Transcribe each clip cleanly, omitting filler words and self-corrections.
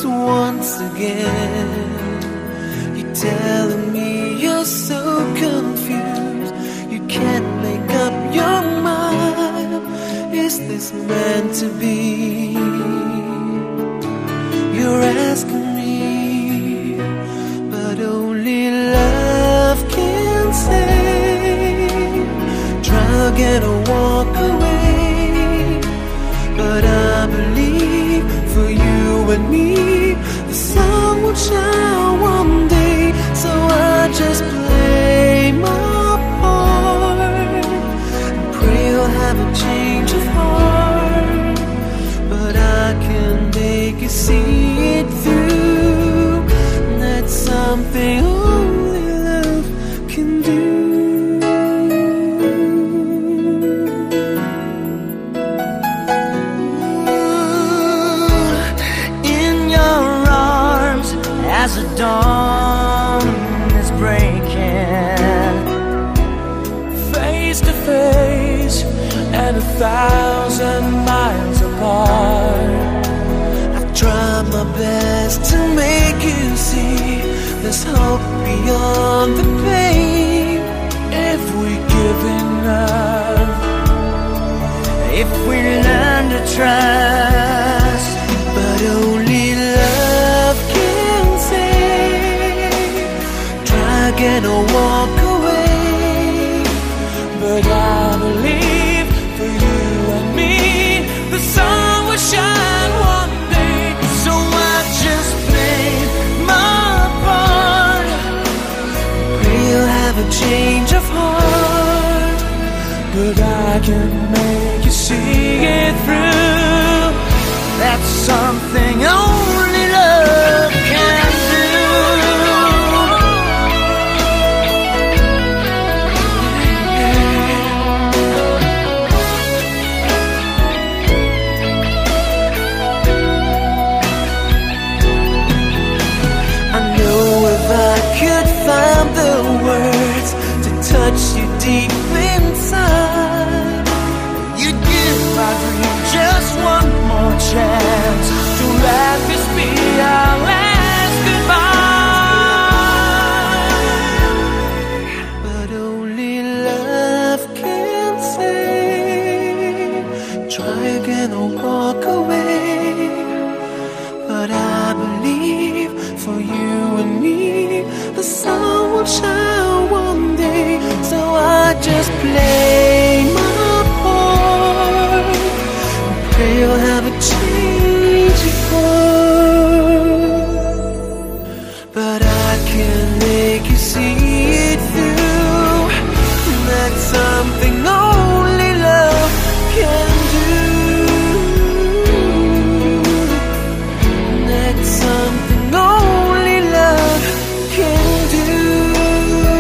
this once again. You're telling me you're so confused, you can't make up your mind. Is this meant to be? You're asking me, but only love can say. Drug and a walk away, but I believe for you and me the sun will shine one day. So I just play my part and pray you'll have a change of heart. But I can make you see it through. That's something only love can do. As the dawn is breaking, face to face and 1,000 miles apart, I've tried my best to make you see there's hope beyond the pain. if we give enough, if we learn to trust. But only love can save. Try again or walk away. But I believe for you and me the sun will shine one day. So I just play my part. Pray you'll have a change of heart. But I can make you see it through. That's something only love can do. I know if I could find the words to touch you deep inside, You'd give my dream just one more chance to let this be our last goodbye. but only love can save. Try again or walk away. But I believe for you and me the sun will shine one day. So I just play my part and pray you'll have a change of heart. But I can make you see it through. That's something only love can do. That's something only love can do.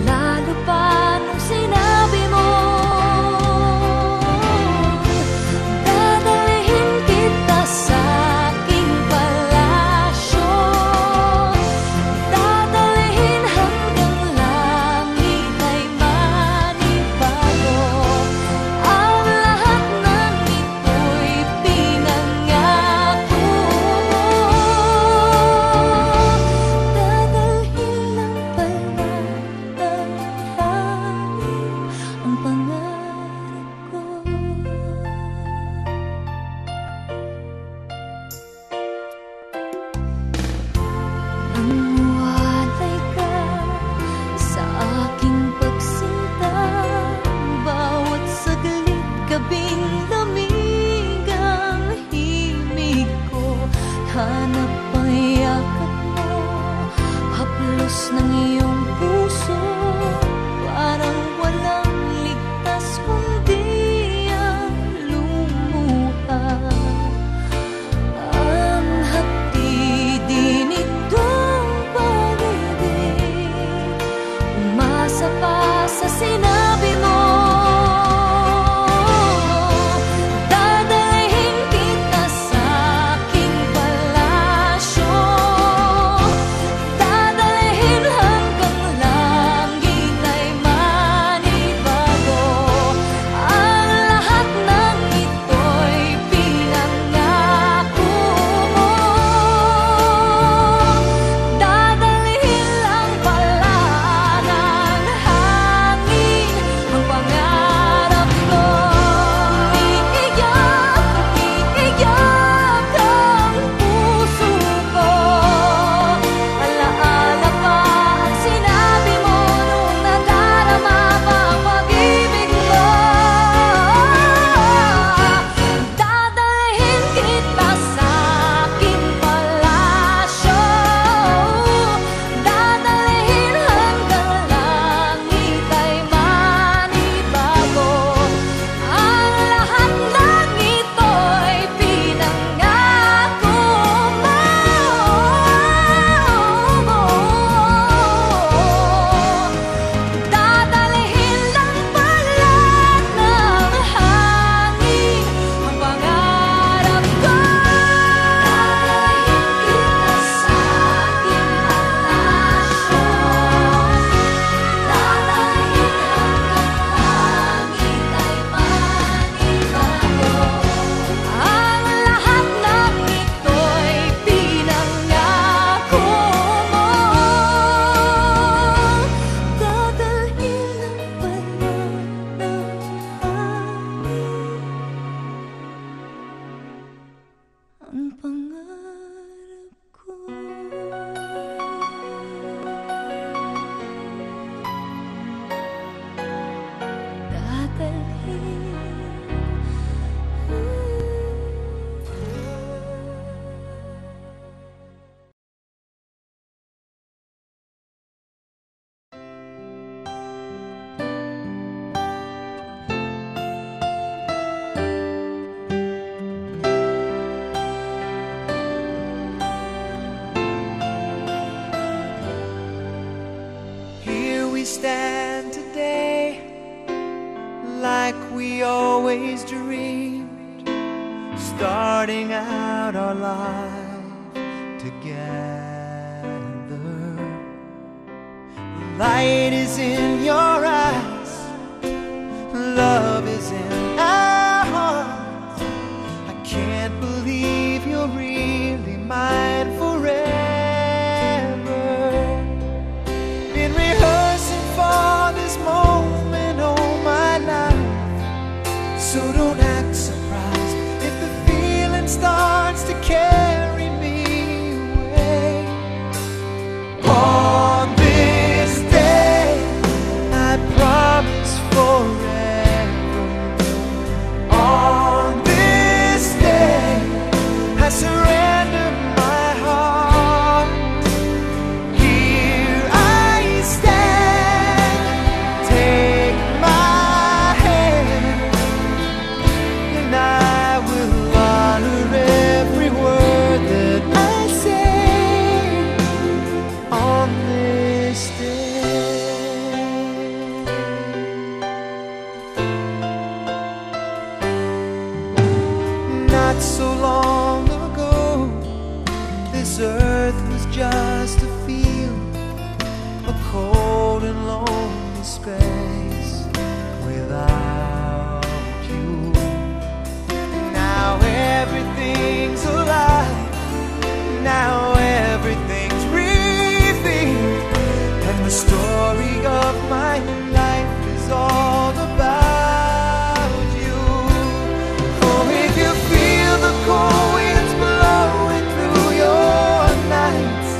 lalo pa nung sinabi mo, dadalhin kita sa aking palasyo, dadalhin hanggang langit ay manibago. Ang lahat ng ito'y pinangako mo, dadalhin lang pala ng hangin ang pangarap ko. Nanguwalay ka sa aking pagsinta, bawat saglit gabing lamig ang himig ko. Hanap ang yakap mo, haplos ng iyong puso, parang walang ligtas kundi ang lumuha. Ang hapdi nitong pag-ibig, umasa pa sa sinabi mo, dadalhin kita sa aking palasyo, dadalhin hanggang langit ay manibago. Ang lahat ng ito'y pinangako mo, dadalhin lang pala ng hangin ang pangarap ko. Iiyak ang puso ko, alaala pa ang sinabi mo nung nadarama pa ang pag-ibig mo. Dadalhin kita sa aking palasyo, dadalhin hanggang langit ay manibago. Ang lahat ng ito'y pinangako mo, dadalhin lang pala ng hangin ang pangarap ko. Here we stand today, like we always dreamed, starting out our life together. Light is in your eyes, love is in our hearts. I can't believe you're really mine forever. Been rehearsing for this moment all my life, so don't act surprised if the feeling starts to carry me away. On this day I my life is all about you. Oh, if you feel the cold winds blowing through your nights,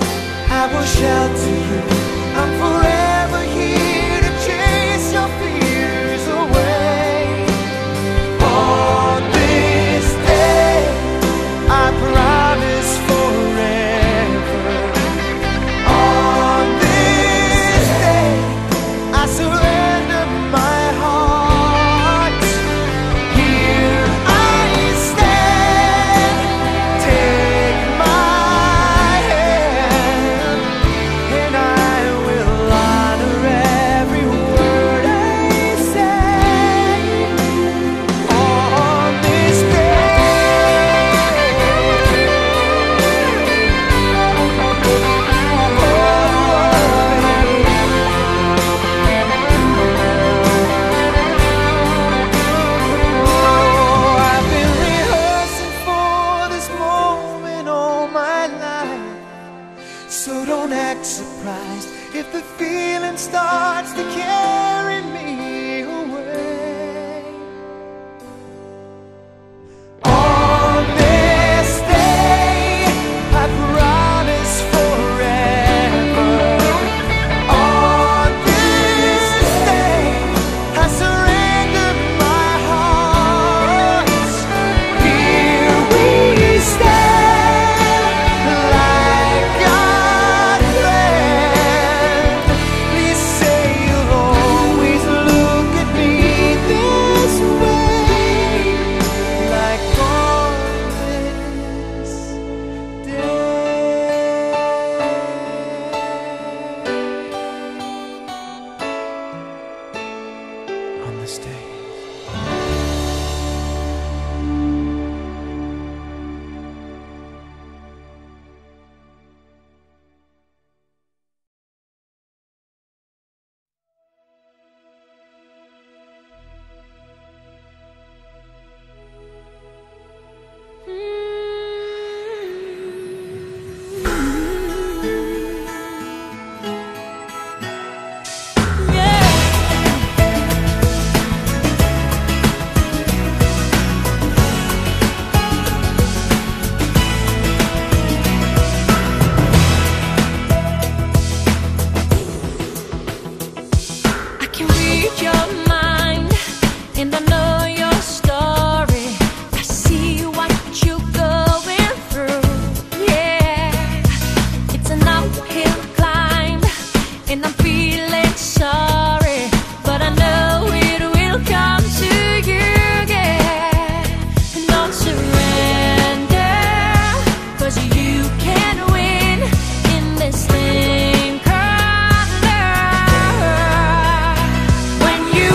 I will shout to you, I'm forever here to chase your fears away. On this day, I promise forever. On this day, I surrender my heart. Here I stand, take my hand, and I will honor every word I say. On this I've been rehearsing for this moment all my life, so don't act surprised if the feeling starts to carry me away. On this day, I promise forever. On this day, I surrender my heart. Here we stand, like God planned. Please say you'll always look at me this way, like on this day. On this day. I can read your mind, and I know your story. I see what you're going through. Yeah, it's an uphill climb, and I'm feeling sorry, but I know it will come to you. Yeah, and don't surrender, 'cause you can win in this thing called love. When you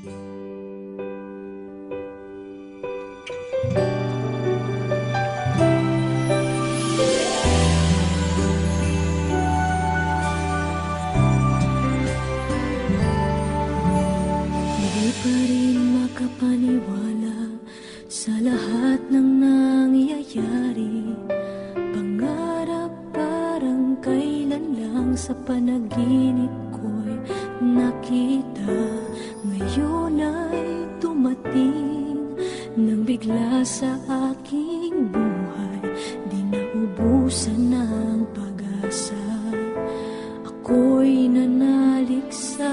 Hindi pa rin makapaniwala sa lahat ng nangyayari. Pangarap parang kailan lang sa panaginip ko'y nakita. Ngayon ay dumating nang bigla sa aking buhay. Di naubusan ng pag-asa. Ako'y nanalik sa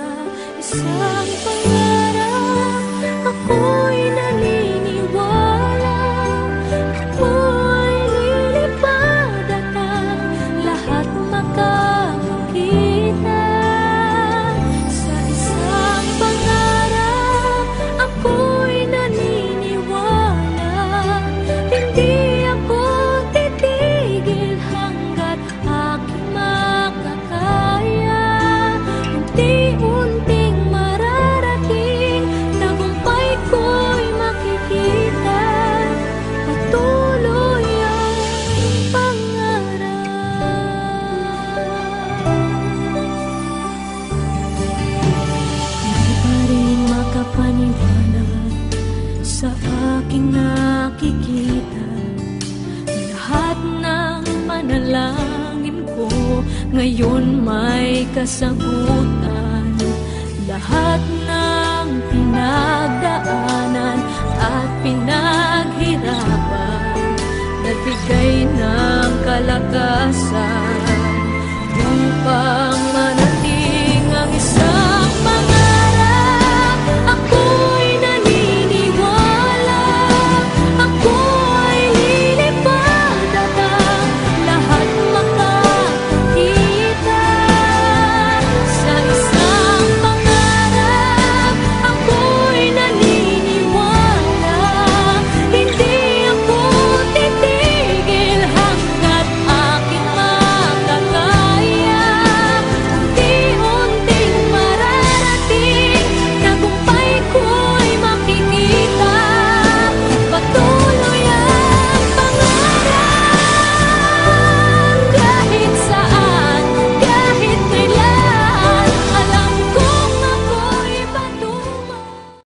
isang pangarap. Ako'y naniniwala. Ako'y lilipad at ang lahat makakakita. Sa isang pangarap, ako'y naniniwala. Hindi ako titigil hanggat aking makakaya. Unti-unting mararating, tagumpay ko'y makikita. Patuloy ang pangarap. Hindi pa rin makapaniwala sa aking nakikita. Lahat ng panalangin ko ngayon may kasagutan. Lahat ng pinagdaanan at pinaghirapan, nagbigay ng kalakasan upang